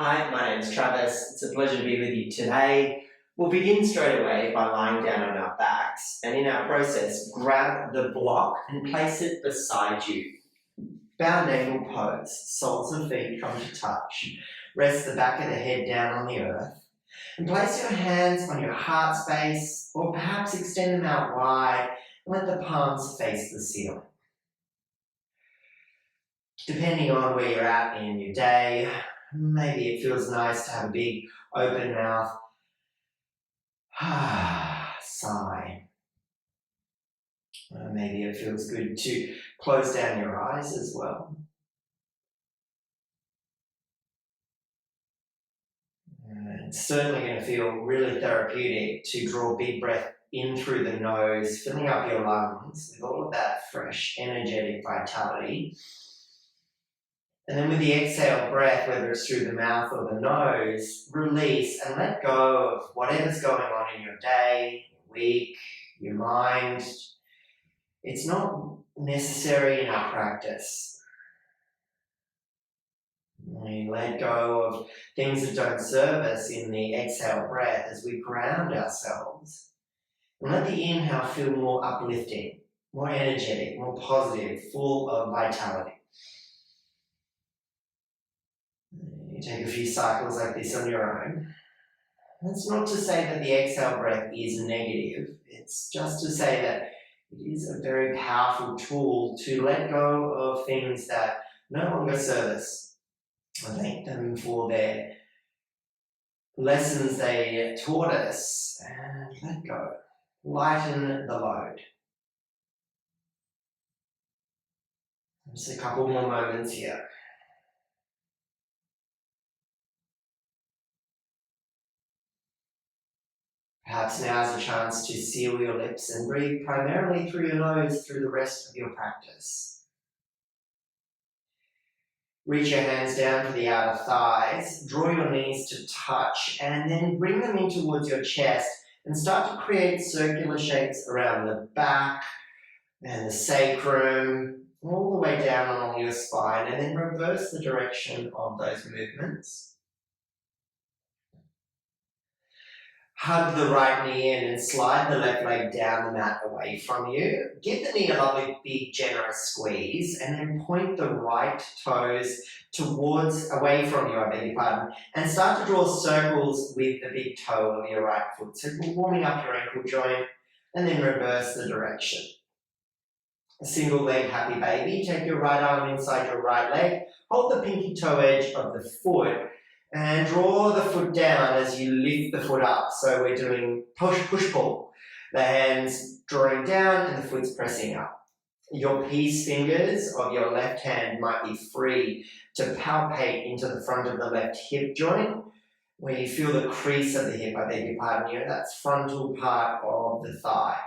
Hi, my name is Travis. It's a pleasure to be with you today. We'll begin straight away by lying down on our backs, and in our process, grab the block and place it beside you. Bound angle pose, soles of feet come to touch. Rest the back of the head down on the earth, and place your hands on your heart space, or perhaps extend them out wide and let the palms face the ceiling. Depending on where you're at in your day, maybe it feels nice to have a big open mouth. Sigh. Maybe it feels good to close down your eyes as well. It's certainly going to feel really therapeutic to draw a big breath in through the nose, filling up your lungs with all of that fresh, energetic vitality. And then with the exhale breath, whether it's through the mouth or the nose, release and let go of whatever's going on in your day, your week, your mind. It's not necessary in our practice. We let go of things that don't serve us in the exhale breath as we ground ourselves. And let the inhale feel more uplifting, more energetic, more positive, full of vitality. You take a few cycles like this on your own. That's not to say that the exhale breath is negative. It's just to say that it is a very powerful tool to let go of things that no longer serve us. I thank them for their lessons they taught us and let go. Lighten the load. Just a couple more moments here. Perhaps now is a chance to seal your lips and breathe primarily through your nose through the rest of your practice. Reach your hands down to the outer thighs, draw your knees to touch, and then bring them in towards your chest and start to create circular shapes around the back and the sacrum, all the way down along your spine, and then reverse the direction of those movements. Hug the right knee in and slide the left leg down the mat away from you. Give the knee a lovely big generous squeeze and then point the right toes away from you, I beg your pardon, and start to draw circles with the big toe of your right foot. So you're warming up your ankle joint and then reverse the direction. A single leg happy baby. Take your right arm inside your right leg. Hold the pinky toe edge of the foot and draw the foot down as you lift the foot up. So we're doing push-pull. The hands drawing down and the foot's pressing up. Your peace fingers of your left hand might be free to palpate into the front of the left hip joint, where you feel the crease of the hip, I beg your pardon, that's frontal part of the thigh.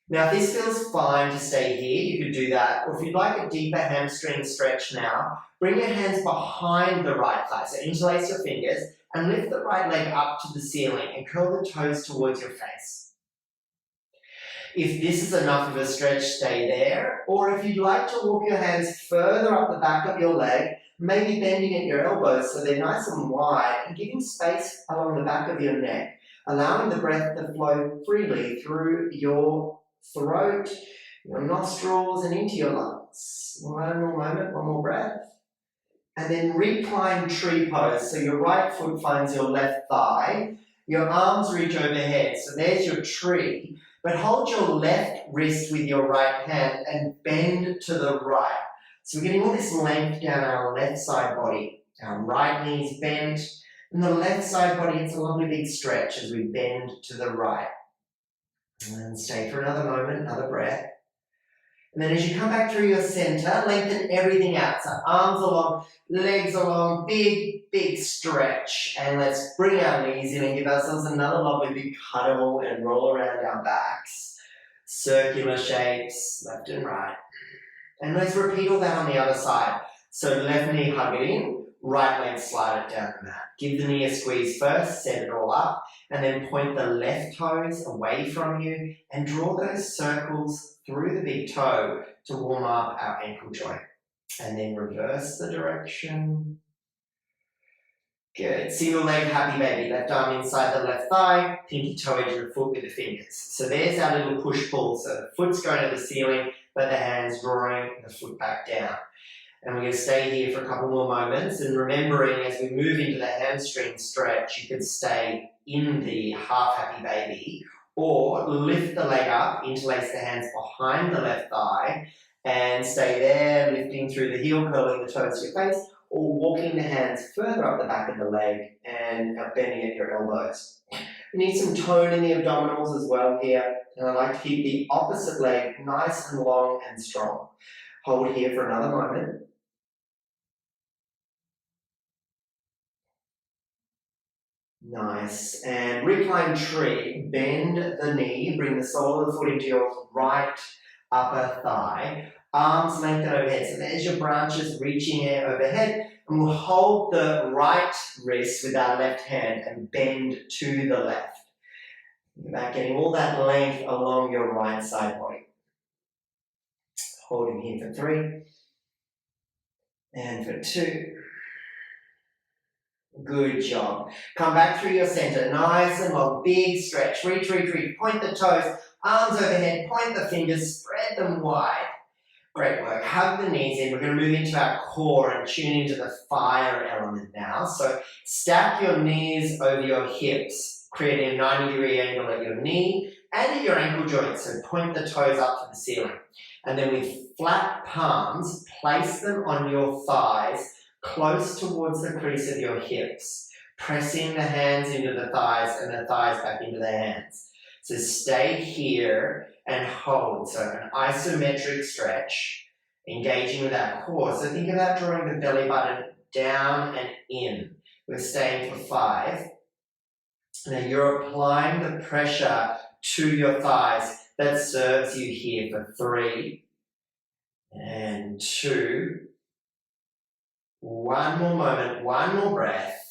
Now, if this feels fine to stay here, you could do that. Or if you'd like a deeper hamstring stretch now, bring your hands behind the right thigh. So interlace your fingers and lift the right leg up to the ceiling and curl the toes towards your face. If this is enough of a stretch, stay there. Or if you'd like to walk your hands further up the back of your leg, maybe bending at your elbows so they're nice and wide and giving space along the back of your neck, allowing the breath to flow freely through your throat, your nostrils, and into your lungs. One more moment, one more breath. And then reclined tree pose. So your right foot finds your left thigh. Your arms reach overhead. So there's your tree. But hold your left wrist with your right hand and bend to the right. So we're getting all this length down our left side body. Our right knee's bent. And the left side body, it's a lovely big stretch as we bend to the right. And stay for another moment, another breath. And then as you come back through your center, lengthen everything out. So arms along, legs along, big, big stretch. And let's bring our knees in and give ourselves another lovely big cuddle and roll around our backs. Circular shapes, left and right. And let's repeat all that on the other side. So left knee hug it in, right leg slide it down the mat. Give the knee a squeeze first, set it all up, and then point the left toes away from you and draw those circles through the big toe to warm up our ankle joint. And then reverse the direction. Good. Single leg happy baby. Left arm inside the left thigh, pinky toe edge of the foot with the fingers. So there's our little push-pull. So the foot's going to the ceiling, but the hand's drawing the foot back down. And we're going to stay here for a couple more moments. And remembering as we move into the hamstring stretch, you could stay in the half happy baby or lift the leg up, interlace the hands behind the left thigh and stay there, lifting through the heel, curling the toes to your face, or walking the hands further up the back of the leg and bending at your elbows. We need some tone in the abdominals as well here. And I like to keep the opposite leg nice and long and strong. Hold here for another moment. Nice. And reclined tree. Bend the knee. Bring the sole of the foot into your right upper thigh. Arms lengthen overhead. So there's your branches reaching overhead. And we'll hold the right wrist with our left hand and bend to the left. Think about getting all that length along your right side body. Holding here for 3. And for 2. Good job. Come back through your center. Nice and long. Big stretch. Reach, reach, reach. Point the toes. Arms overhead. Point the fingers. Spread them wide. Great work. Hug the knees in. We're going to move into our core and tune into the fire element now. So stack your knees over your hips, creating a 90-degree angle at your knee and at your ankle joints. So point the toes up to the ceiling. And then with flat palms, place them on your thighs, close towards the crease of your hips, pressing the hands into the thighs and the thighs back into the hands. So stay here and hold. So an isometric stretch, engaging with our core. So think about drawing the belly button down and in. We're staying for 5. Now you're applying the pressure to your thighs that serves you here for 3 and 2. One more moment, one more breath.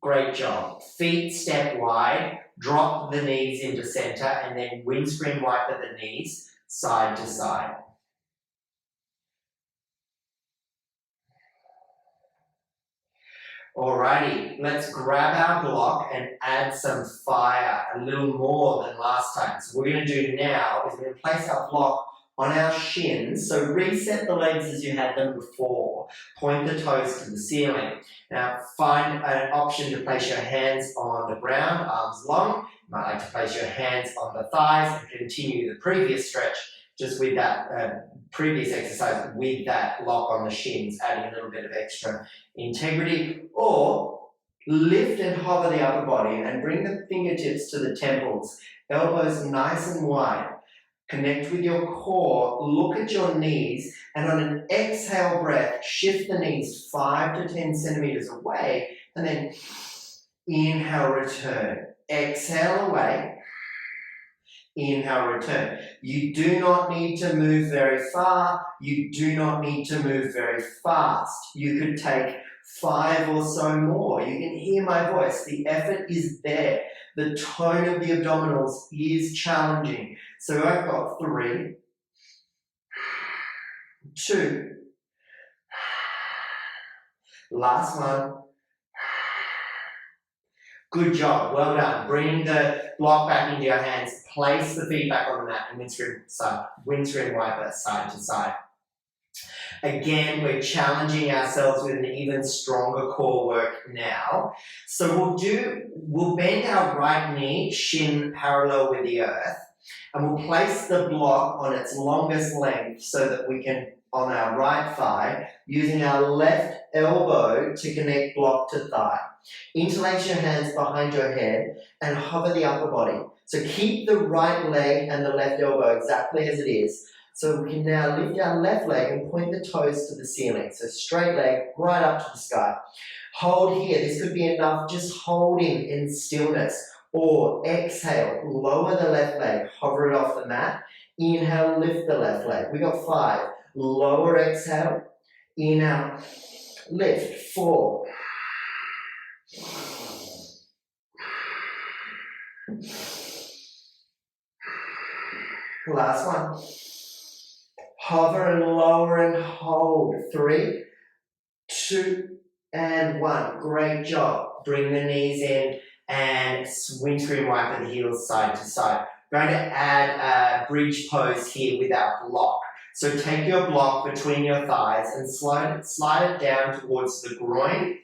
Great job. Feet step wide, drop the knees into center, and then windscreen wipe at the knees, side to side. Alrighty, let's grab our block and add some fire, a little more than last time. So what we're going to do now is we're going to place our block on our shins. So reset the legs as you had them before. Point the toes to the ceiling. Now find an option to place your hands on the ground, arms long. You might like to place your hands on the thighs and continue the previous stretch just with that previous exercise with that lock on the shins, adding a little bit of extra integrity. Or lift and hover the upper body and bring the fingertips to the temples, elbows nice and wide. Connect with your core, look at your knees, and on an exhale breath, shift the knees 5 to 10 centimeters away, and then inhale, return. Exhale away, inhale, return. You do not need to move very far. You do not need to move very fast. You could take 5 or so more. You can hear my voice. The effort is there. The tone of the abdominals is challenging. So I've got 3, 2, last one. Good job, well done. Bring the block back into your hands, place the feet back on the mat and windscreen wiper side to side. Again, we're challenging ourselves with an even stronger core work now. So we'll bend our right knee, shin parallel with the earth, and we'll place the block on its longest length so that we can, on our right thigh, using our left elbow to connect block to thigh. Interlace your hands behind your head and hover the upper body. So keep the right leg and the left elbow exactly as it is. So we can now lift our left leg and point the toes to the ceiling. So straight leg right up to the sky. Hold here. This could be enough just holding in stillness. Or exhale, lower the left leg, hover it off the mat. Inhale, lift the left leg. We got 5. Lower exhale. Inhale, lift. 4. Last one. Hover and lower and hold. 3, 2, and 1. Great job. block. Bring the knees in and windscreen wiper the heels side to side. We're going to add a bridge pose here with our block. So take your block between your thighs and slide it down towards the groin.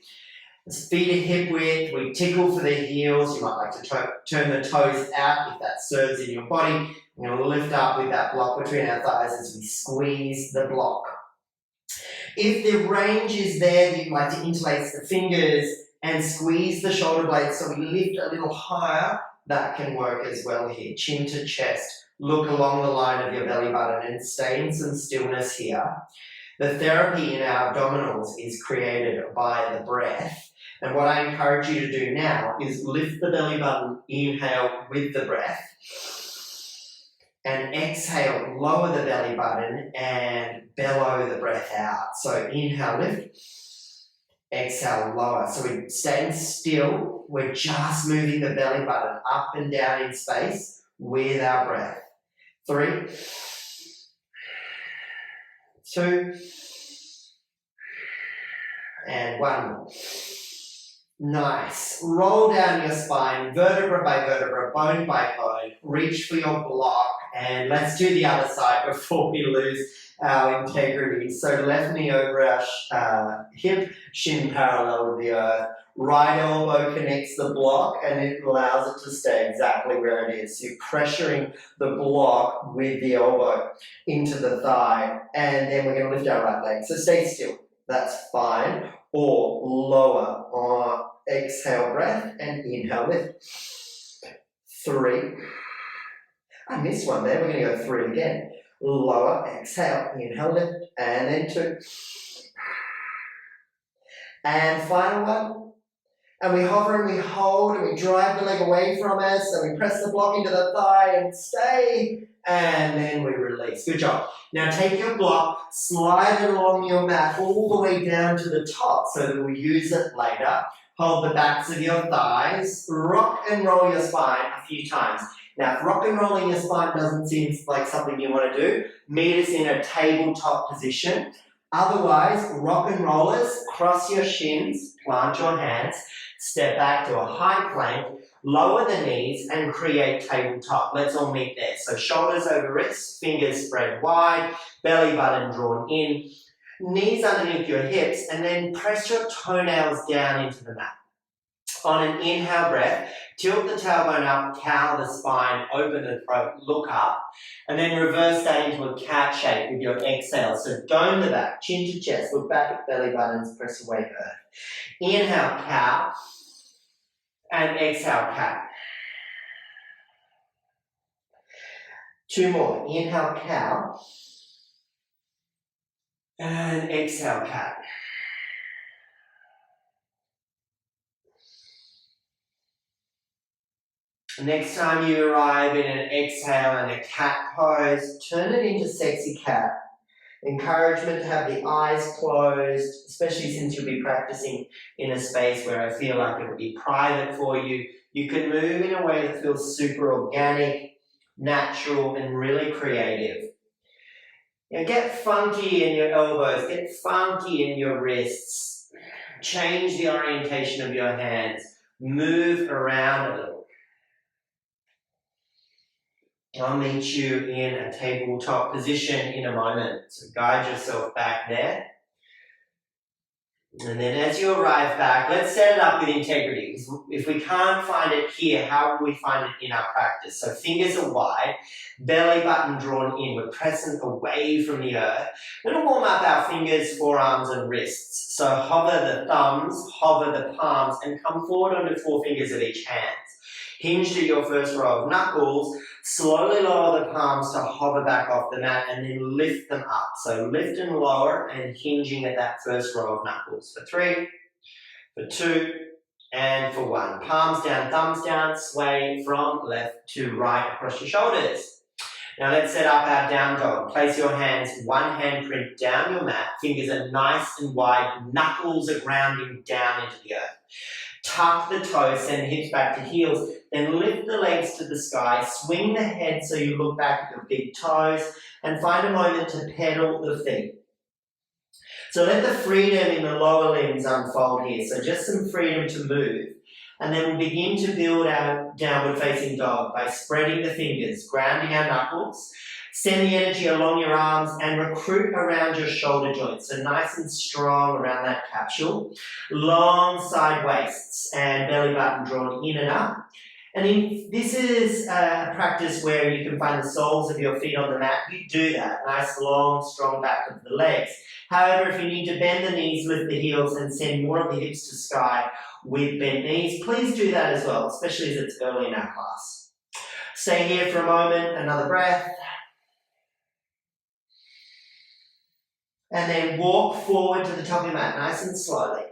Feet at hip width, we tickle for the heels. You might like to turn the toes out if that serves in your body. We're going to lift up with that block between our thighs as we squeeze the block. If the range is there that you'd like to interlace the fingers and squeeze the shoulder blades so we lift a little higher, that can work as well here. Chin to chest. Look along the line of your belly button and stay in some stillness here. The therapy in our abdominals is created by the breath. And what I encourage you to do now is lift the belly button, inhale with the breath. And exhale, lower the belly button and bellow the breath out. So inhale, lift. Exhale, lower. So we're staying still. We're just moving the belly button up and down in space with our breath. 3, 2, and 1 more. Nice. Roll down your spine, vertebra by vertebra, bone by bone. Reach for your block, and let's do the other side before we lose our integrity. So left knee over our hip, shin parallel with the earth. Right elbow connects the block and it allows it to stay exactly where it is. So you're pressuring the block with the elbow into the thigh, and then we're going to lift our right leg. So stay still. That's fine. Or lower on exhale breath and inhale lift. 3. I missed one there. We're going to go 3 again. Lower, exhale, inhale lift, and then 2. And final one. And we hover and we hold and we drive the leg away from us and we press the block into the thigh and stay, and then we release. Good job. Now take your block, slide it along your mat all the way down to the top so that we'll use it later. Hold the backs of your thighs, rock and roll your spine a few times. Now if rock and rolling your spine doesn't seem like something you want to do, meet us in a tabletop position. Otherwise, rock and rollers, cross your shins, plant your hands, step back to a high plank, lower the knees and create tabletop. Let's all meet there. So shoulders over wrists, fingers spread wide, belly button drawn in, knees underneath your hips, and then press your toenails down into the mat. On an inhale breath, tilt the tailbone up, cow the spine, open the throat, look up, and then reverse that into a cat shape with your exhale. So dome the back, chin to chest, look back at belly buttons, press away earth. Inhale, cow, and exhale, cat. 2 more. Inhale, cow, and exhale, cat. Next time you arrive in an exhale and a cat pose, turn it into sexy cat. Encouragement to have the eyes closed, especially since you'll be practicing in a space where I feel like it will be private for you. You can move in a way that feels super organic, natural, and really creative. You know, get funky in your elbows, get funky in your wrists, change the orientation of your hands, move around a little. I'll meet you in a tabletop position in a moment. So guide yourself back there. And then as you arrive back, let's set it up with integrity. If we can't find it here, how will we find it in our practice? So fingers are wide, belly button drawn in. We're pressing away from the earth. We're going to warm up our fingers, forearms, and wrists. So hover the thumbs, hover the palms, and come forward onto 4 fingers of each hand. Hinge to your first row of knuckles, slowly lower the palms to hover back off the mat and then lift them up. So lift and lower and hinging at that first row of knuckles. For 3, for 2, and for 1. Palms down, thumbs down, sway from left to right across your shoulders. Now let's set up our down dog. Place your hands, one handprint down your mat, fingers are nice and wide, knuckles are grounding down into the earth. Tuck the toes, send the hips back to heels, then lift the legs to the sky, swing the head so you look back at your big toes, and find a moment to pedal the feet. So let the freedom in the lower limbs unfold here. So just some freedom to move. And then we'll begin to build our downward facing dog by spreading the fingers, grounding our knuckles. Send the energy along your arms and recruit around your shoulder joints. So nice and strong around that capsule. Long side waists and belly button drawn in and up. And if this is a practice where you can find the soles of your feet on the mat, you do that. Nice, long, strong back of the legs. However, if you need to bend the knees, lift the heels, and send more of the hips to sky with bent knees, please do that as well, especially as it's early in our class. Stay here for a moment, another breath. And then walk forward to the top of your mat, nice and slowly.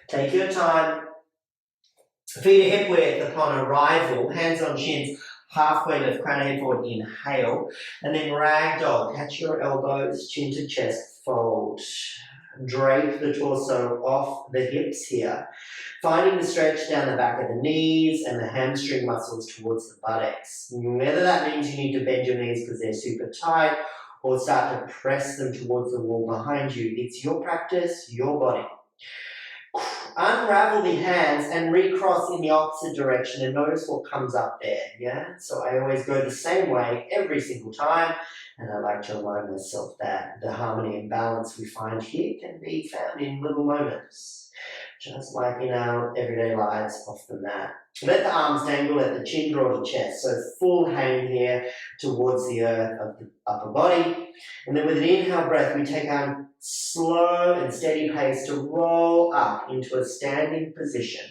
Take your time. Feet are hip width upon arrival, hands on shins, halfway lift, crown and head forward, inhale. And then ragdoll, catch your elbows, chin to chest, fold. Drape the torso off the hips here. Finding the stretch down the back of the knees and the hamstring muscles towards the buttocks. Whether that means you need to bend your knees because they're super tight or start to press them towards the wall behind you, it's your practice, your body. Unravel the hands and recross in the opposite direction and notice what comes up there, yeah? So I always go the same way every single time, and I like to remind myself that the harmony and balance we find here can be found in little moments, just like in our everyday lives off the mat. Let the arms dangle, let the chin draw to chest, so full hang here towards the earth of the upper body. And then with an inhale breath, we take our slow and steady pace to roll up into a standing position.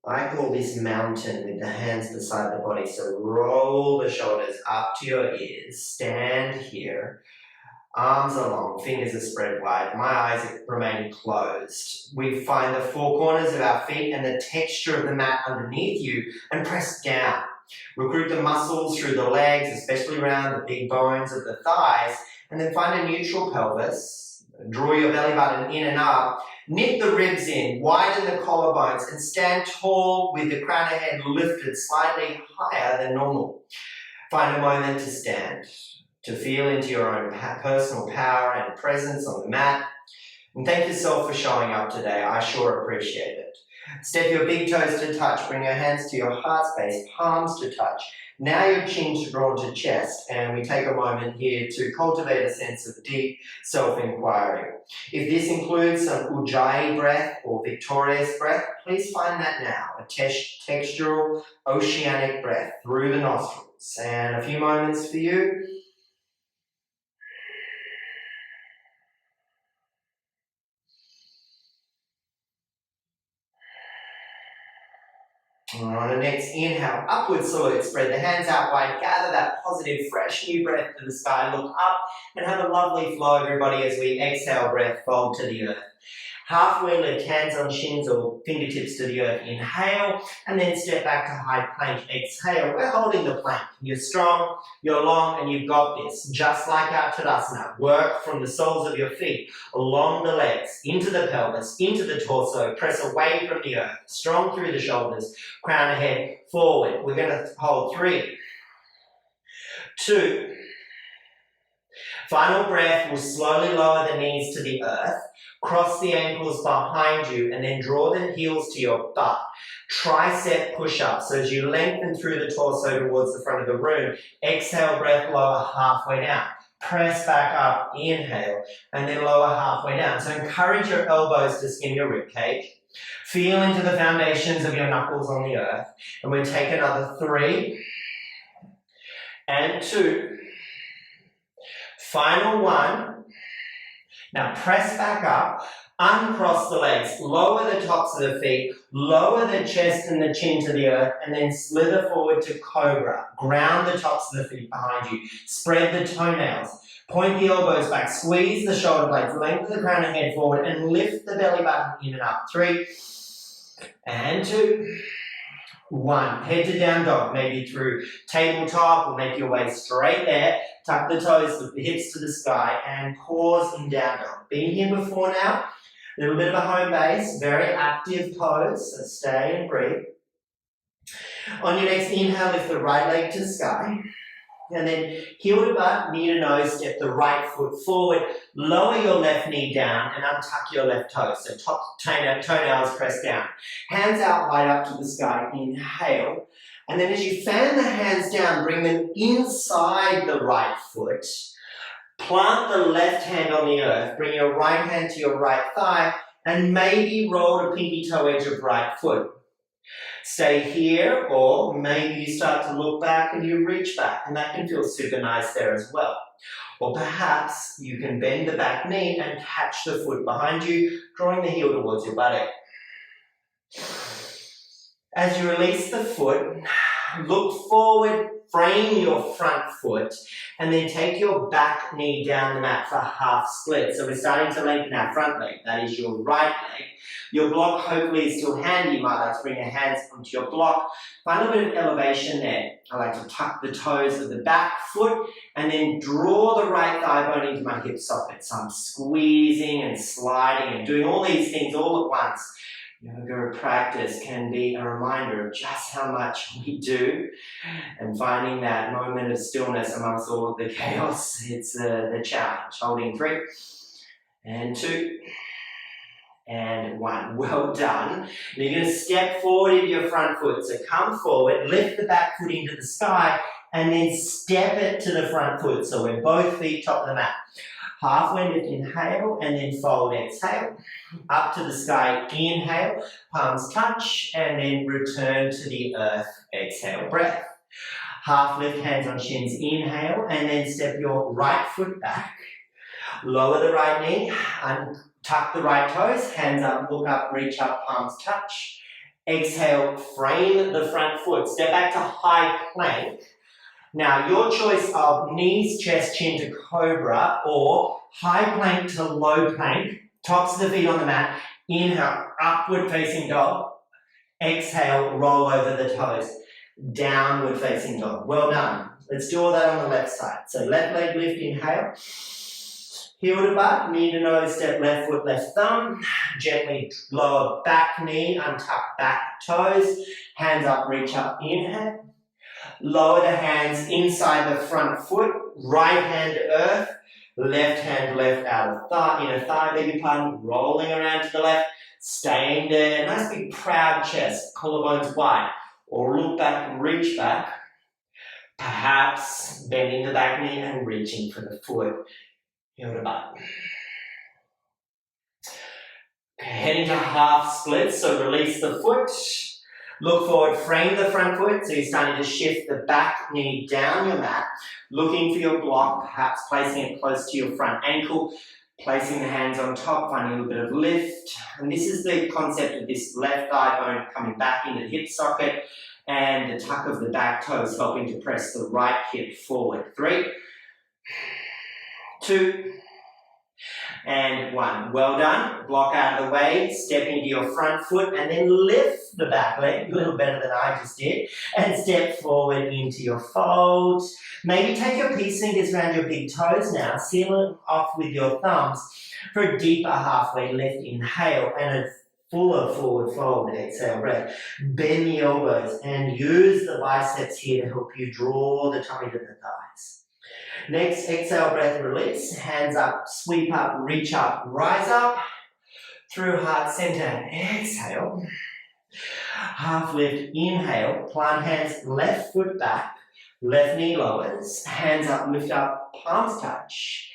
I call this mountain with the hands beside the body. So roll the shoulders up to your ears, stand here, arms are long, fingers are spread wide, my eyes remain closed. We find the four corners of our feet and the texture of the mat underneath you and press down. Recruit the muscles through the legs, especially around the big bones of the thighs, and then find a neutral pelvis. Draw your belly button in and up. Knit the ribs in, widen the collarbones, and stand tall with the crown of head lifted slightly higher than normal. Find a moment to stand, to feel into your own personal power and presence on the mat. And thank yourself for showing up today. I sure appreciate it. Step your big toes to touch. Bring your hands to your heart space, palms to touch. Now your chin's drawn to chest, and we take a moment here to cultivate a sense of deep self-inquiry. If this includes some Ujjayi breath or victorious breath, please find that now, a textural, oceanic breath through the nostrils. And a few moments for you. On the next inhale, upward salute, spread the hands out wide, gather that positive, fresh new breath to the sky, look up and have a lovely flow, everybody, as we exhale breath, fold to the earth. Halfway lift, hands on shins or fingertips to the earth, inhale, and then step back to high plank, exhale. We're holding the plank. You're strong, you're long, and you've got this. Just like our Tadasana, work from the soles of your feet, along the legs, into the pelvis, into the torso, press away from the earth, strong through the shoulders, crown of head, forward. We're going to hold 3, 2, final breath. We'll slowly lower the knees to the earth. Cross the ankles behind you and then draw the heels to your butt. Tricep push-up. So as you lengthen through the torso towards the front of the room, exhale, breath, lower halfway down. Press back up, inhale, and then lower halfway down. So encourage your elbows to skim your ribcage. Feel into the foundations of your knuckles on the earth. And we'll take another 3 and 2. Final 1. Now press back up, uncross the legs, lower the tops of the feet, lower the chest and the chin to the earth, and then slither forward to cobra. Ground the tops of the feet behind you. Spread the toenails. Point the elbows back. Squeeze the shoulder blades. Lengthen the crown and head forward and lift the belly button in and up. 3 and 2. 1. Head to down dog, maybe through tabletop or make your way straight there. Tuck the toes, lift the hips to the sky and pause in down dog. Been here before now. A little bit of a home base, very active pose, so stay and breathe. On your next inhale, lift the right leg to the sky. And then heel to butt, knee to nose, step the right foot forward, lower your left knee down and untuck your left toe. So top toenails press down. Hands out, light up to the sky, inhale. And then as you fan the hands down, bring them inside the right foot. Plant the left hand on the earth, bring your right hand to your right thigh, and maybe roll the pinky toe edge of right foot. Stay here, or maybe you start to look back and you reach back, and that can feel super nice there as well. Or perhaps you can bend the back knee and catch the foot behind you, drawing the heel towards your buttock. As you release the foot, look forward, frame your front foot, and then take your back knee down the mat for half split. So we're starting to lengthen our front leg. That is your right leg. Your block hopefully is still handy. You might like to bring your hands onto your block. Find a bit of elevation there. I like to tuck the toes of the back foot and then draw the right thigh bone into my hip socket. So I'm squeezing and sliding and doing all these things all at once. Yoga practice can be a reminder of just how much we do, and finding that moment of stillness amongst all of the chaos. It's the challenge. Holding 3 and 2 and 1. Well done. And you're going to step forward into your front foot. So come forward, lift the back foot into the sky, and then step it to the front foot. So we're both feet top of the mat. Halfway lift, inhale, and then fold, exhale. Up to the sky, inhale, palms touch, and then return to the earth, exhale, breath. Half lift, hands on shins, inhale, and then step your right foot back. Lower the right knee, tuck the right toes, hands up, look up, reach up, palms touch. Exhale, frame the front foot, step back to high plank. Now, your choice of knees, chest, chin to cobra, or high plank to low plank, tops of the feet on the mat. Inhale, upward facing dog. Exhale, roll over the toes. Downward facing dog. Well done. Let's do all that on the left side. So left leg lift, inhale. Heel to butt, knee to nose, step left foot, left thumb. Gently lower back knee, untuck back toes. Hands up, reach up, inhale. Lower the hands inside the front foot, right hand to earth, left hand left out of thigh, inner thigh, beg your pardon, rolling around to the left, staying there, nice big proud chest, collarbones wide, or look back and reach back, perhaps bending the back knee and reaching for the foot, heel to butt. Heading to half splits, so release the foot. Look forward, frame the front foot, so you're starting to shift the back knee down your mat, looking for your block, perhaps placing it close to your front ankle, placing the hands on top, finding a little bit of lift. And this is the concept of this left thigh bone coming back into the hip socket and the tuck of the back toes helping to press the right hip forward. 3, 2, and 1. Well done. Block out of the way, step into your front foot and then lift the back leg, a little better than I just did, and step forward into your fold. Maybe take your peace fingers around your big toes now, seal it off with your thumbs for a deeper halfway lift, inhale, and a fuller forward fold, exhale, breath. Bend the elbows and use the biceps here to help you draw the tummy to the thighs. Next, exhale, breath, release. Hands up, sweep up, reach up, rise up. Through heart center, exhale. Half lift, inhale. Plant hands, left foot back. Left knee lowers. Hands up, lift up, palms touch.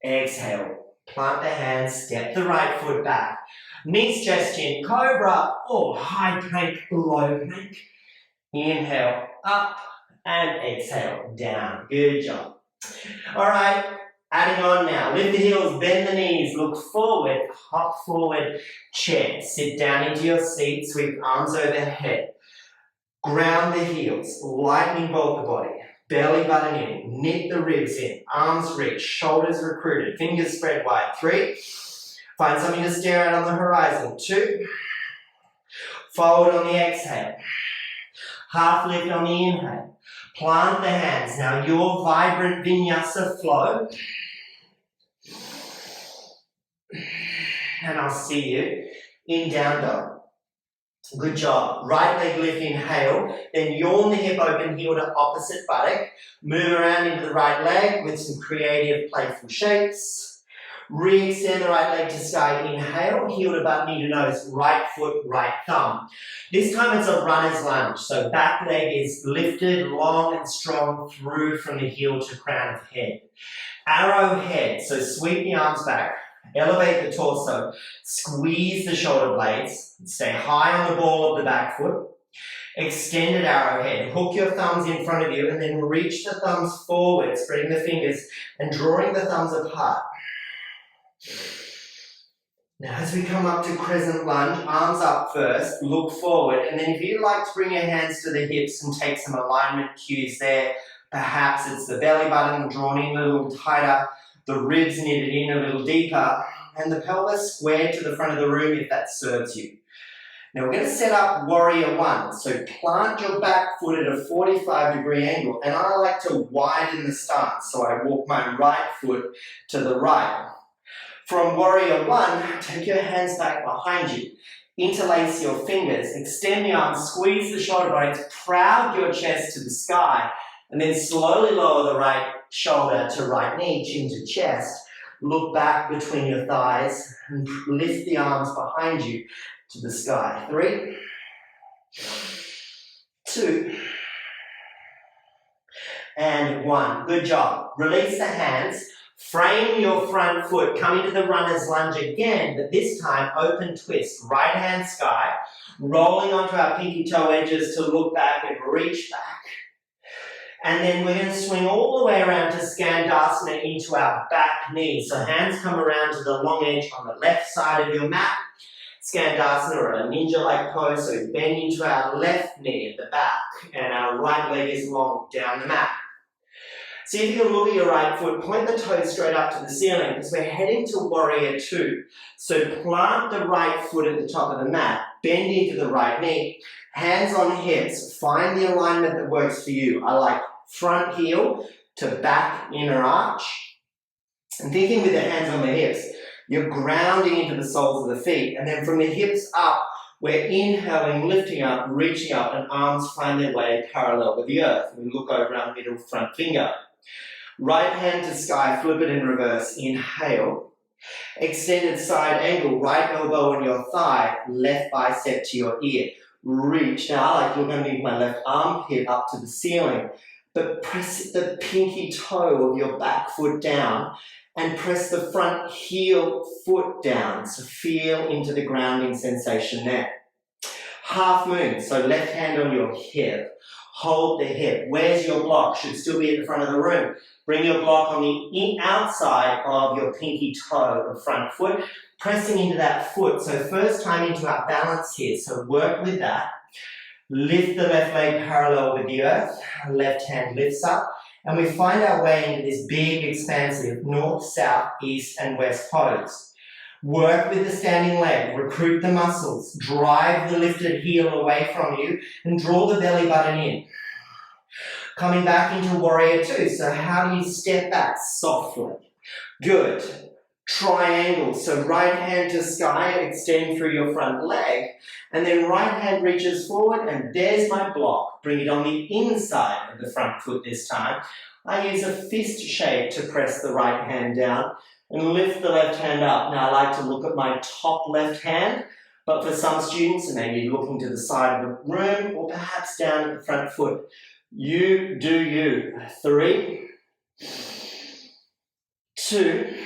Exhale. Plant the hands, step the right foot back. Knees, chest, chin, cobra, or high plank, low plank. Inhale, up, and exhale, down. Good job. All right, adding on now. Lift the heels, bend the knees, look forward, hop forward, chair. Sit down into your seat, sweep arms overhead. Ground the heels, lightning bolt the body. Belly button in, knit the ribs in, arms reach, shoulders recruited, fingers spread wide. 3, find something to stare at on the horizon. 2, forward on the exhale. Half lift on the inhale. Plant the hands. Now your vibrant Vinyasa flow. And I'll see you in down dog. Good job. Right leg lift, inhale. Then yawn the hip open, heel to opposite buttock. Move around into the right leg with some creative, playful shapes. Re-extend the right leg to sky, inhale, heel to butt, knee to nose, right foot, right thumb. This time it's a runner's lunge, so back leg is lifted long and strong through from the heel to crown of head. Arrowhead, so sweep the arms back, elevate the torso, squeeze the shoulder blades, stay high on the ball of the back foot. Extended arrowhead, hook your thumbs in front of you and then reach the thumbs forward, spreading the fingers and drawing the thumbs apart. Now as we come up to crescent lunge, arms up first, look forward, and then if you'd like to bring your hands to the hips and take some alignment cues there, perhaps it's the belly button drawn in a little tighter, the ribs knitted in a little deeper, and the pelvis squared to the front of the room if that serves you. Now we're going to set up warrior one, so plant your back foot at a 45-degree angle, and I like to widen the stance, so I walk my right foot to the right. From warrior one, take your hands back behind you. Interlace your fingers, extend the arms, squeeze the shoulder blades, proud your chest to the sky, and then slowly lower the right shoulder to right knee, chin to chest. Look back between your thighs and lift the arms behind you to the sky. 3, 2, and 1. Good job. Release the hands. Frame your front foot, come into the runner's lunge again, but this time open twist, right hand sky, rolling onto our pinky toe edges to look back and reach back. And then we're going to swing all the way around to Skandasana into our back knee. So hands come around to the long edge on the left side of your mat. Skandasana or a ninja-like pose, so we bend into our left knee at the back and our right leg is long down the mat. See if you can look at your right foot, point the toes straight up to the ceiling because we're heading to warrior two. So plant the right foot at the top of the mat, bend into the right knee, hands on hips, find the alignment that works for you. I like front heel to back inner arch. And thinking with the hands on the hips, you're grounding into the soles of the feet. And then from the hips up, we're inhaling, lifting up, reaching up, and arms find their way parallel with the earth. We look over our middle front finger. Right hand to sky, flip it in reverse, inhale. Extended side angle, right elbow on your thigh, left bicep to your ear. Reach. Now I like to look underneath my left armpit up to the ceiling, but press the pinky toe of your back foot down and press the front heel foot down. So feel into the grounding sensation there. Half moon, so left hand on your hip. Hold the hip. Where's your block? Should still be at the front of the room. Bring your block on the outside of your pinky toe or front foot, pressing into that foot. So first time into our balance here, so work with that. Lift the left leg parallel with the earth, left hand lifts up, and we find our way into this big, expansive north, south, east, and west pose. Work with the standing leg, recruit the muscles, drive the lifted heel away from you, and draw the belly button in. Coming back into warrior two, so how do you step back softly? Good. Triangle, so right hand to sky, extend through your front leg, and then right hand reaches forward, and there's my block. Bring it on the inside of the front foot this time. I use a fist shape to press the right hand down and lift the left hand up. Now I like to look at my top left hand, but for some students, maybe looking to the side of the room or perhaps down at the front foot. You do you. 3, 2,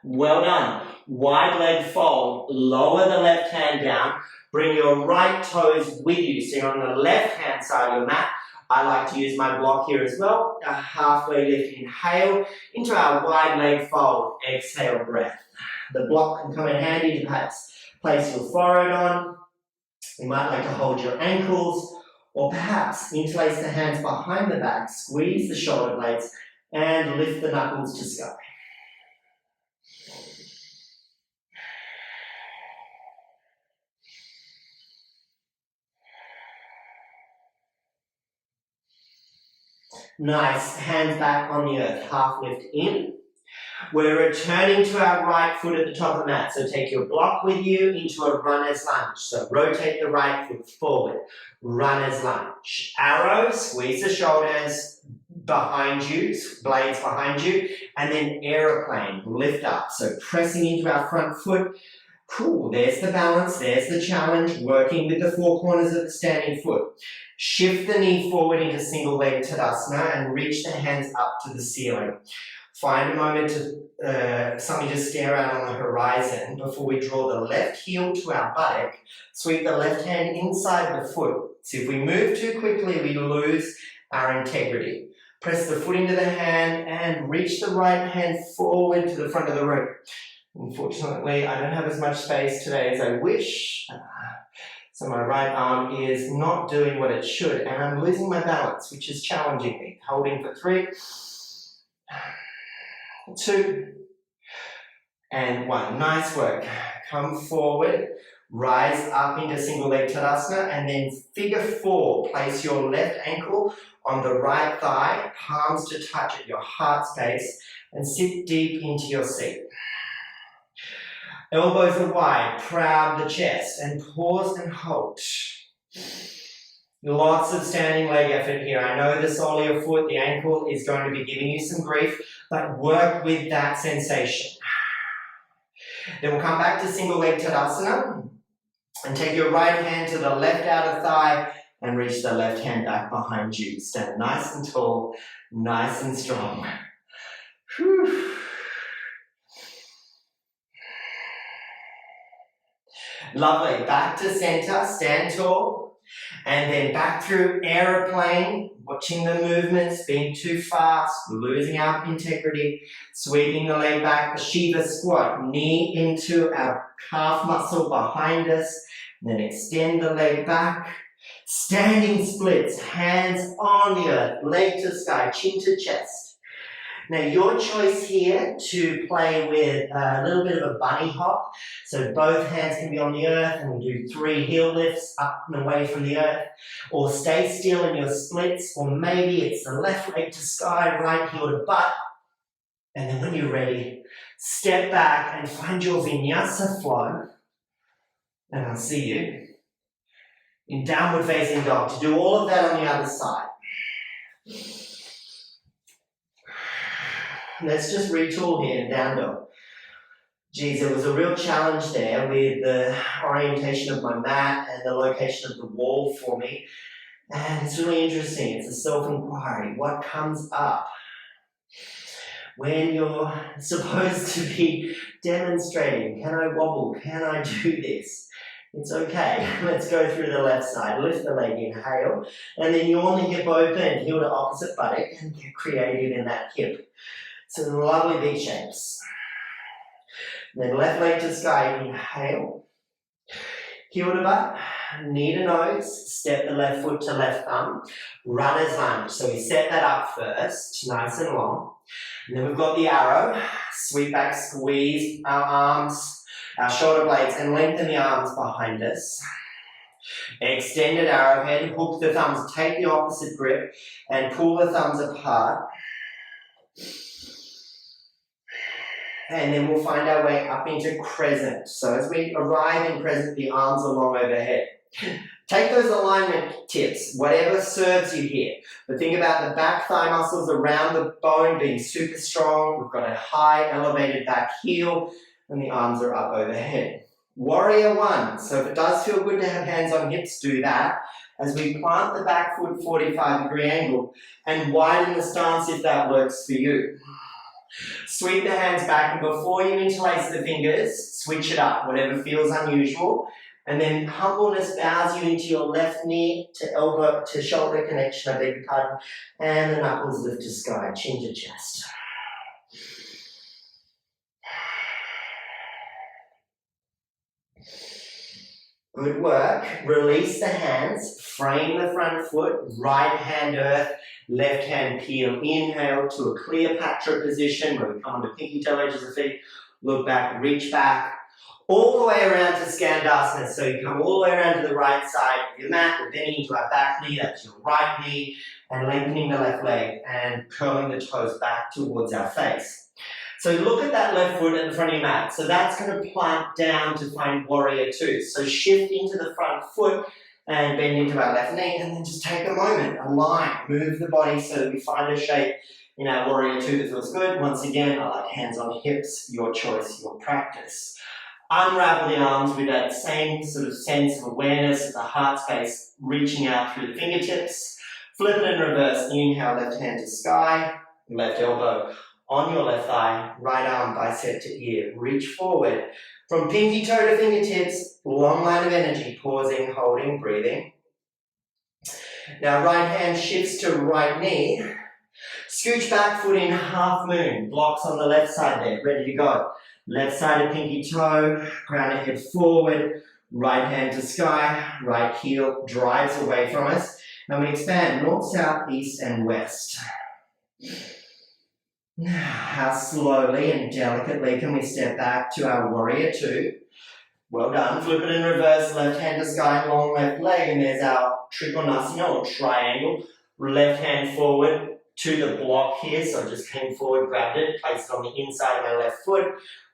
well done. Wide leg fold, lower the left hand down, bring your right toes with you. So you're on the left hand side of your mat. I like to use my block here as well. A halfway lift, inhale into our wide leg fold, exhale breath. The block can come in handy to perhaps place your forehead on. You might like to hold your ankles, or perhaps interlace the hands behind the back, squeeze the shoulder blades, and lift the knuckles to sky. Nice, hands back on the earth, half lift in. We're returning to our right foot at the top of the mat. So take your block with you into a runner's lunge. So rotate the right foot forward. Runner's lunge. Arrow, squeeze the shoulders behind you, blades behind you, and then aeroplane, lift up. So pressing into our front foot. Cool, there's the balance, there's the challenge, working with the four corners of the standing foot. Shift the knee forward into single leg Tadasana and reach the hands up to the ceiling. Find a moment to something to stare at on the horizon before we draw the left heel to our buttock. Sweep the left hand inside the foot. So if we move too quickly, we lose our integrity. Press the foot into the hand and reach the right hand forward to the front of the room. Unfortunately, I don't have as much space today as I wish. So my right arm is not doing what it should, and I'm losing my balance, which is challenging me. Holding for 3, 2, and 1. Nice work. Come forward, rise up into single leg Tadasana, and then figure 4. Place your left ankle on the right thigh, palms to touch at your heart space, and sit deep into your seat. Elbows are wide, proud the chest, and pause and hold. Lots of standing leg effort here. I know the sole of your foot, the ankle, is going to be giving you some grief, but work with that sensation. Then we'll come back to single leg Tadasana and take your right hand to the left outer thigh and reach the left hand back behind you. Stand nice and tall, nice and strong. Whew. Lovely. Back to center, stand tall, and then back through aeroplane, watching the movements, being too fast, losing our integrity, sweeping the leg back, the Shiva squat, knee into our calf muscle behind us, then extend the leg back, standing splits, hands on the earth, leg to sky, chin to chest. Now your choice here to play with a little bit of a bunny hop. So both hands can be on the earth and we do 3 heel lifts up and away from the earth. Or stay still in your splits, or maybe it's the left leg to sky, right heel to butt. And then when you're ready, step back and find your Vinyasa flow. And I'll see you in downward facing dog. To do all of that on the other side. Let's just retool here in down dog. Geez, there was a real challenge there with the orientation of my mat and the location of the wall for me. And it's really interesting. It's a self-inquiry. What comes up when you're supposed to be demonstrating? Can I wobble? Can I do this? It's okay. Let's go through the left side. Lift the leg, inhale. And then yawn the hip open, heel to opposite buttock, and get creative in that hip. Some lovely V shapes. Then left leg to sky, inhale. Heel to butt, knee to nose, step the left foot to left thumb. Runner's lunge. So we set that up first, nice and long. And then we've got the arrow. Sweep back, squeeze our arms, our shoulder blades, and lengthen the arms behind us. Extended arrowhead, hook the thumbs, take the opposite grip, and pull the thumbs apart. And then we'll find our way up into crescent. So as we arrive in crescent, the arms are long overhead. Take those alignment tips, whatever serves you here. But think about the back thigh muscles around the bone being super strong. We've got a high elevated back heel, and the arms are up overhead. Warrior 1. So if it does feel good to have hands on hips, do that. As we plant the back foot 45-degree angle and widen the stance if that works for you. Sweep the hands back, and before you interlace the fingers, switch it up, whatever feels unusual. And then humbleness bows you into your left knee to elbow to shoulder connection, I beg your pardon, and the knuckles lift to sky, chin to chest. Good work. Release the hands, frame the front foot, right hand earth, left hand peel. Inhale to a Cleopatra position where we come onto pinky toe edges of feet, look back, reach back, all the way around to Skandasana. So you come all the way around to the right side of your mat, we're bending into our back knee, that's your right knee, and lengthening the left leg and curling the toes back towards our face. So look at that left foot at the front of your mat. So that's going to plant down to find warrior two. So shift into the front foot and bend into our left knee, and then just take a moment, align, move the body so that we find a shape in our warrior two that feels good. Once again, I like hands on hips, your choice, your practice. Unravel the arms with that same sort of sense of awareness of the heart space, reaching out through the fingertips. Flip it in reverse. Inhale, left hand to sky, left elbow on your left thigh, right arm bicep to ear. Reach forward. From pinky toe to fingertips, long line of energy, pausing, holding, breathing. Now right hand shifts to right knee. Scooch back foot in half moon. Blocks on the left side there, ready to go. Left side of pinky toe, crown of head forward, right hand to sky, right heel drives away from us. Now we expand north, south, east and west. Now, how slowly and delicately can we step back to our warrior two? Well done. Flip it in reverse, left hand to sky, long left leg, and there's our trikonasana or triangle. Left hand forward to the block here, so just came forward, grabbed it, placed it on the inside of my left foot.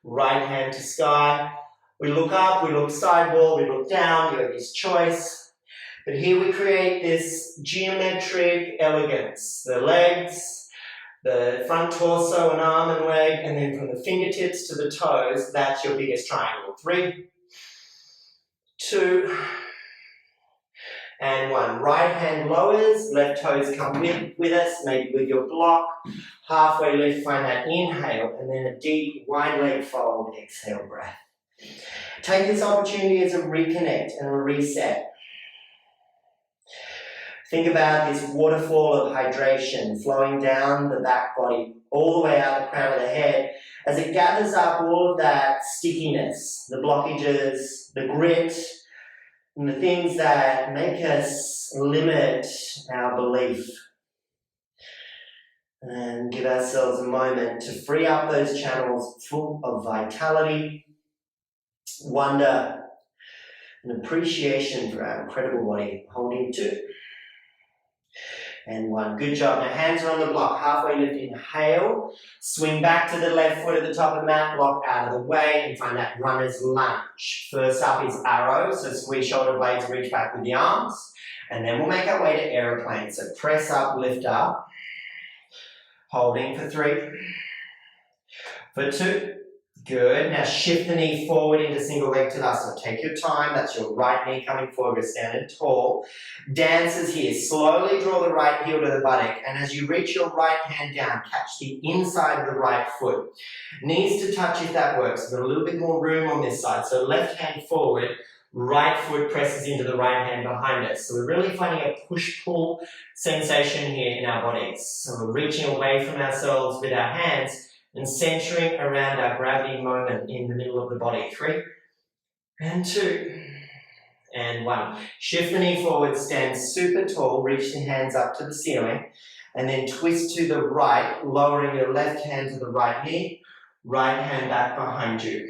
Right hand to sky. We look up, we look sidewall, we look down, you have this choice. But here we create this geometric elegance. The legs, the front torso and arm and leg, and then from the fingertips to the toes, that's your biggest triangle. 3, 2, and 1. Right hand lowers, left toes come with us, maybe with your block. Halfway lift, find that inhale, and then a deep, wide leg fold, exhale breath. Take this opportunity as a reconnect and a reset. Think about this waterfall of hydration flowing down the back body, all the way out the crown of the head, as it gathers up all of that stickiness, the blockages, the grit, and the things that make us limit our belief. And give ourselves a moment to free up those channels full of vitality, wonder, and appreciation for our incredible body. Holding 2. And 1. Good job. Now hands are on the block. Halfway lift, inhale. Swing back to the left foot at the top of the mat. Block out of the way and find that runner's lunge. First up is arrow. So squeeze shoulder blades, reach back with the arms. And then we'll make our way to aeroplane. So press up, lift up. Holding for 3. For 2. Good. Now shift the knee forward into single leg Tadasana. Take your time. That's your right knee coming forward. We're standing tall. Dancers here. Slowly draw the right heel to the buttock. And as you reach your right hand down, catch the inside of the right foot. Knees to touch if that works. We've got a little bit more room on this side. So left hand forward. Right foot presses into the right hand behind us. So we're really finding a push-pull sensation here in our bodies. So we're reaching away from ourselves with our hands and centering around our gravity moment in the middle of the body. 3, and 2, and 1. Shift the knee forward, stand super tall, reach the hands up to the ceiling, and then twist to the right, lowering your left hand to the right knee, right hand back behind you.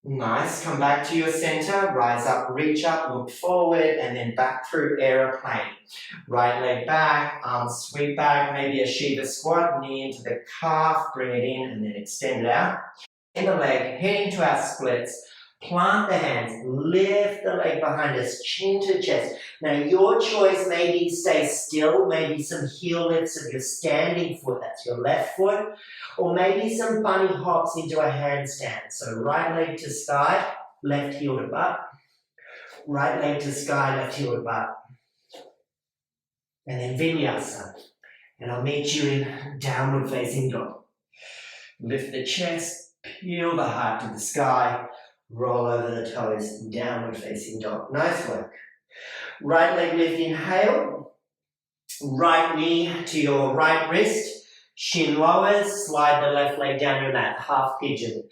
Nice. Come back to your center, rise up, reach up, look forward, and then back through aeroplane. Right leg back, arms sweep back, maybe a Shiva squat, knee into the calf, bring it in, and then extend it out. In the leg, head into our splits. Plant the hands, lift the leg behind us, chin to chest. Now your choice, maybe stay still, maybe some heel lifts of your standing foot, that's your left foot, or maybe some bunny hops into a handstand. So right leg to sky, left heel to butt, right leg to sky, left heel to butt. And then Vinyasa. And I'll meet you in downward facing dog. Lift the chest, peel the heart to the sky, roll over the toes, downward facing dog. Nice work. Right leg lift, inhale. Right knee to your right wrist. Shin lowers, slide the left leg down your mat. Half pigeon.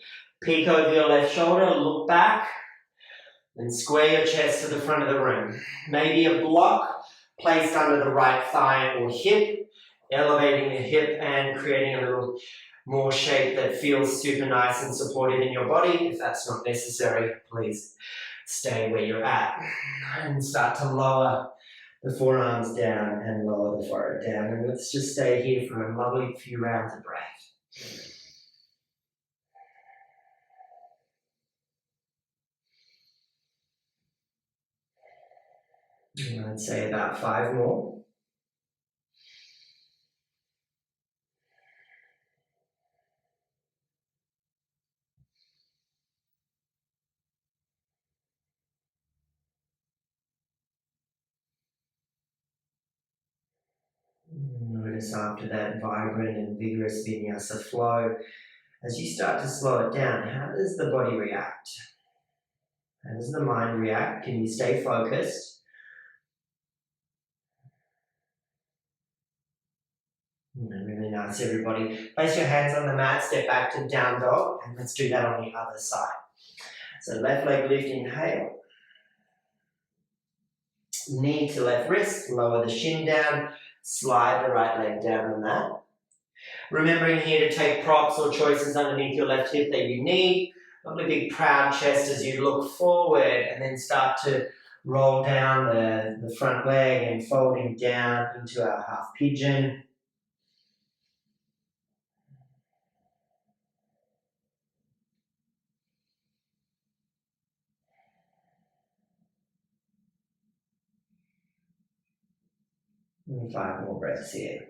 Peek over your left shoulder, look back. And square your chest to the front of the room. Maybe a block placed under the right thigh or hip. Elevating the hip and creating a little more shape that feels super nice and supportive in your body. If that's not necessary, please stay where you're at. And start to lower the forearms down and lower the forehead down. And let's just stay here for a lovely few rounds of breath. And I'd say about 5 more. Notice after that vibrant and vigorous Vinyasa flow, as you start to slow it down, how does the body react? How does the mind react? Can you stay focused? Really nice, everybody. Place your hands on the mat, step back to down dog, and let's do that on the other side. So left leg lift, inhale. Knee to left wrist, lower the shin down, slide the right leg down the mat. Remembering here to take props or choices underneath your left hip that you need. Lovely big proud chest as you look forward and then start to roll down the front leg and folding down into our half pigeon. And 5 more breaths here.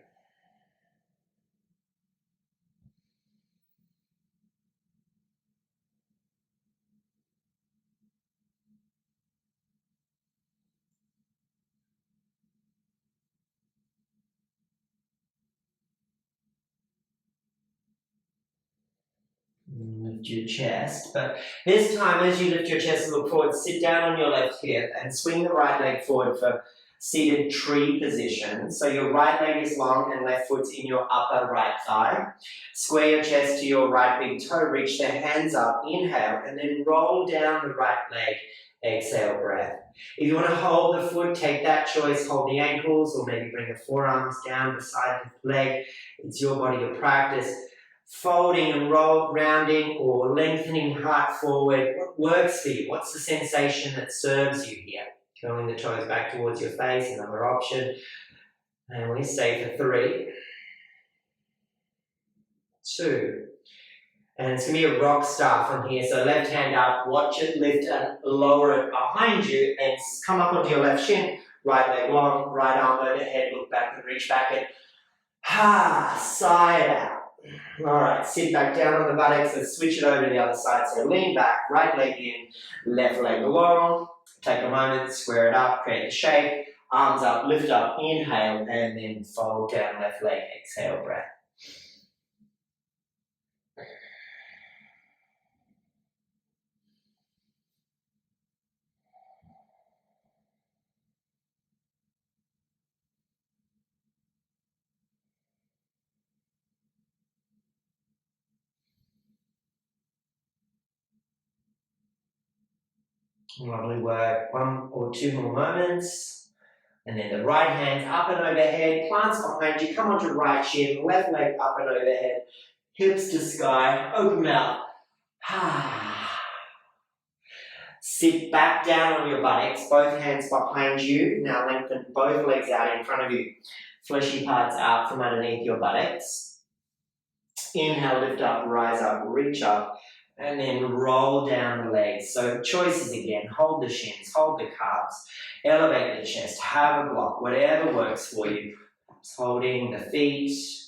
Lift your chest, but this time as you lift your chest and look forward, sit down on your left hip and swing the right leg forward for seated tree position. So your right leg is long and left foot's in your upper right thigh. Square your chest to your right big toe, reach the hands up, inhale, and then roll down the right leg, exhale, breath. If you want to hold the foot, take that choice, hold the ankles, or maybe bring the forearms down beside the leg. It's your body to practice. Folding and rounding or lengthening heart forward. What works for you? What's the sensation that serves you here? Curling the toes back towards your face, another option. And we stay for 3, 2. And it's going to be a rock star from here. So left hand up, watch it lift and lower it behind you and come up onto your left shin. Right leg long, right arm overhead, look back and reach back and sigh it out. Alright, sit back down on the buttocks and switch it over to the other side. So lean back, right leg in, left leg long. Take a moment, square it up, create the shape. Arms up, lift up, inhale, and then fold down left leg, exhale, breath. Lovely work. 1 or 2 more moments. And then the right hand up and overhead, plants behind you, come onto right shin, left leg up and overhead, hips to sky, open mouth. Sit back down on your buttocks, both hands behind you. Now lengthen both legs out in front of you. Fleshy parts out from underneath your buttocks. Inhale, lift up, rise up, reach up. And then roll down the legs. So choices again, hold the shins, hold the calves, elevate the chest, have a block, whatever works for you. Just holding the feet.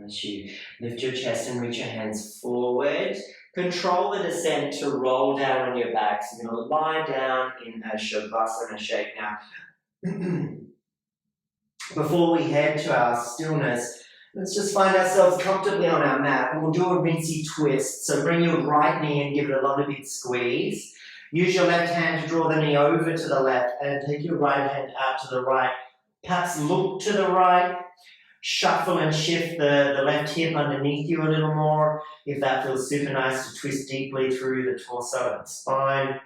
As you lift your chest and reach your hands forward, control the descent to roll down on your back. So you're going to lie down in a Shavasana shape now. Before we head to our stillness, let's just find ourselves comfortably on our mat and we'll do a rinsey twist. So bring your right knee and give it a lovely big squeeze. Use your left hand to draw the knee over to the left and take your right hand out to the right. Perhaps look to the right. Shuffle and shift the left hip underneath you a little more. If that feels super nice, to twist deeply through the torso and spine.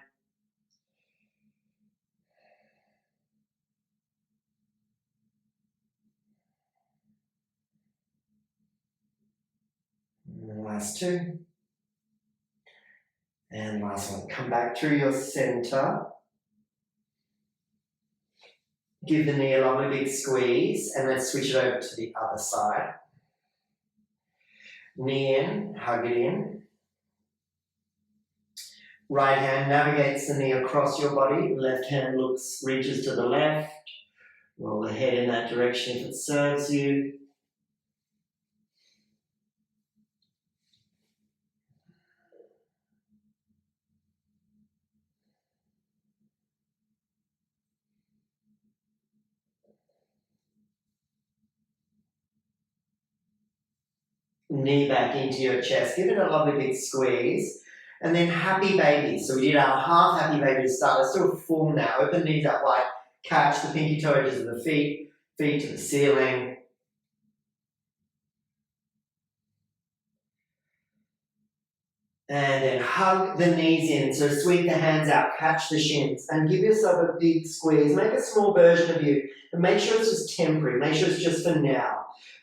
Last two. And last one. Come back through your center. Give the knee a lovely big squeeze, and let's switch it over to the other side. Knee in, hug it in. Right hand navigates the knee across your body. Left hand reaches to the left. Roll the head in that direction if it serves you. Knee back into your chest. Give it a lovely big squeeze. And then happy baby. So we did our half happy baby to start. Let's do a full now. Open knees up wide. Catch the pinky toe edges of the feet. Feet to the ceiling. And then hug the knees in. So sweep the hands out. Catch the shins. And give yourself a big squeeze. Make a small version of you. And make sure it's just temporary. Make sure it's just for now.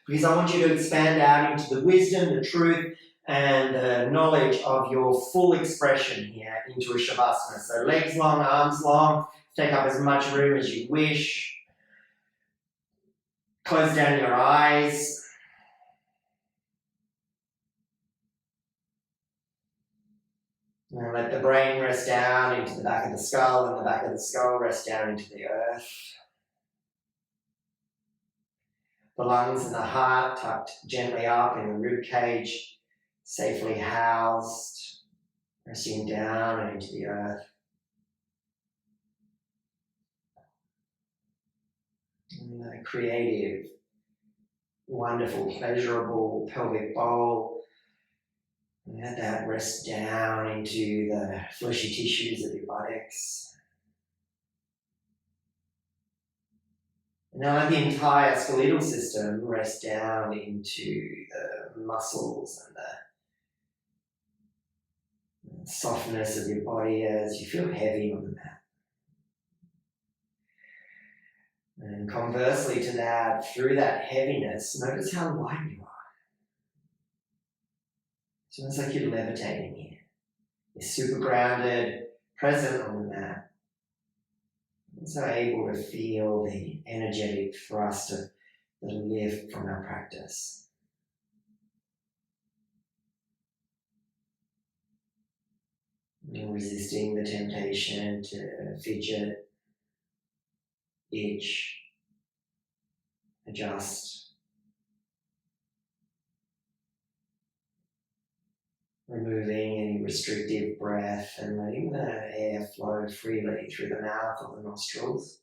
Because I want you to expand out into the wisdom, the truth, and the knowledge of your full expression here into a Shavasana. So legs long, arms long, take up as much room as you wish. Close down your eyes. And let the brain rest down into the back of the skull, and the back of the skull rest down into the earth. The lungs and the heart tucked gently up in the rib cage, safely housed, resting down and into the earth. And the creative, wonderful, pleasurable pelvic bowl. And let that rest down into the fleshy tissues of your buttocks. Now let the entire skeletal system rest down into the muscles and the softness of your body as you feel heavy on the mat. And conversely to that, through that heaviness, notice how light you are. It's almost like you're levitating here. You're super grounded, present on the mat. Also able to feel the energetic thrust of the lift from our practice. And resisting the temptation to fidget, itch, adjust. Removing any restrictive breath and letting the air flow freely through the mouth or the nostrils.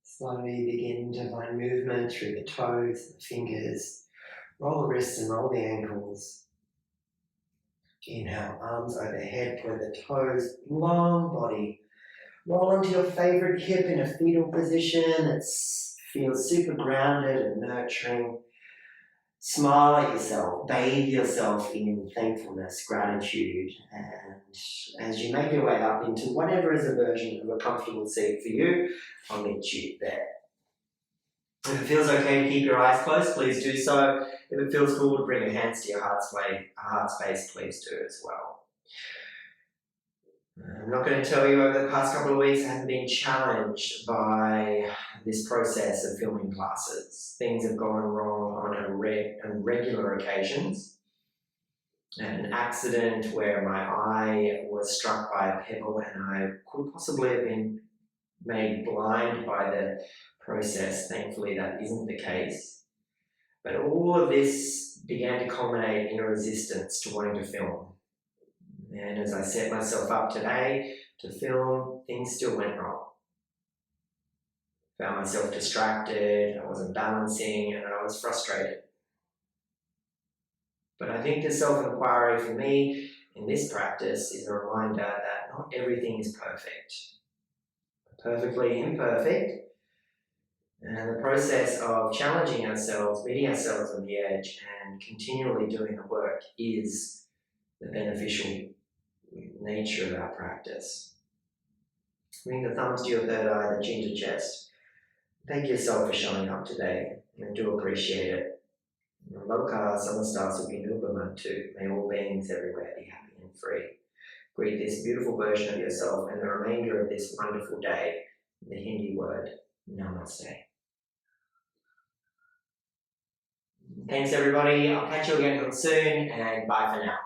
Slowly begin to find movement through the toes, the fingers. Roll the wrists and roll the ankles. Inhale, arms overhead, point the toes, long body. Roll onto your favorite hip in a fetal position. It feels super grounded and nurturing. Smile at yourself, bathe yourself in thankfulness, gratitude, and as you make your way up into whatever is a version of a comfortable seat for you, I'll meet you there. If it feels okay to keep your eyes closed, please do so. If it feels cool to bring your hands to your heart space, please do as well. I'm not going to tell you over the past couple of weeks I haven't been challenged by this process of filming classes. Things have gone wrong on regular occasions. An accident where my eye was struck by a pebble and I could possibly have been made blind by the process. Thankfully, that isn't the case. But all of this began to culminate in a resistance to wanting to film. And as I set myself up today to film, things still went wrong. Found myself distracted, I wasn't balancing, and I was frustrated. But I think the self-inquiry for me in this practice is a reminder that not everything is perfect. We're perfectly imperfect, and the process of challenging ourselves, meeting ourselves on the edge, and continually doing the work is the beneficial nature of our practice. Bring the thumbs to your third eye, the chin to chest. Thank yourself for showing up today, and I do appreciate it. Loka Samasta Sukhino Bhavantu. May all beings everywhere be happy and free. Greet this beautiful version of yourself and the remainder of this wonderful day in the Hindi word Namaste. Thanks everybody. I'll catch you again real soon, and bye for now.